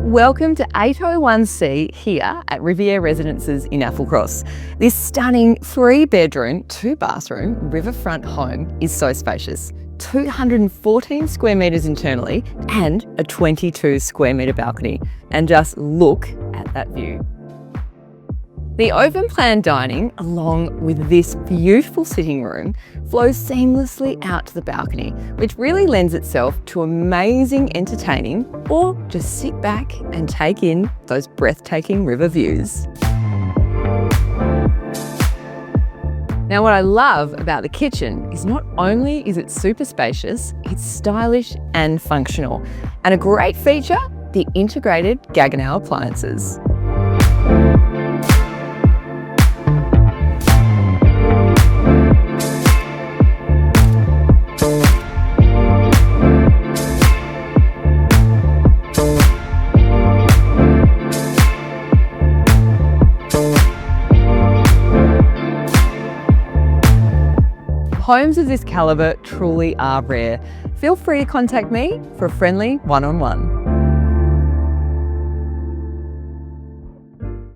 Welcome to 801C here at Riviere Residences in Applecross. This stunning 3-bedroom, 2-bathroom riverfront home is so spacious. 214 square metres internally and a 22 square metre balcony. And just look at that view. The open plan dining, along with this beautiful sitting room, flows seamlessly out to the balcony, which really lends itself to amazing entertaining or just sit back and take in those breathtaking river views. Now, what I love about the kitchen is not only is it super spacious, it's stylish and functional. And a great feature, the integrated Gaggenau appliances. Homes of this calibre truly are rare. Feel free to contact me for a friendly one-on-one.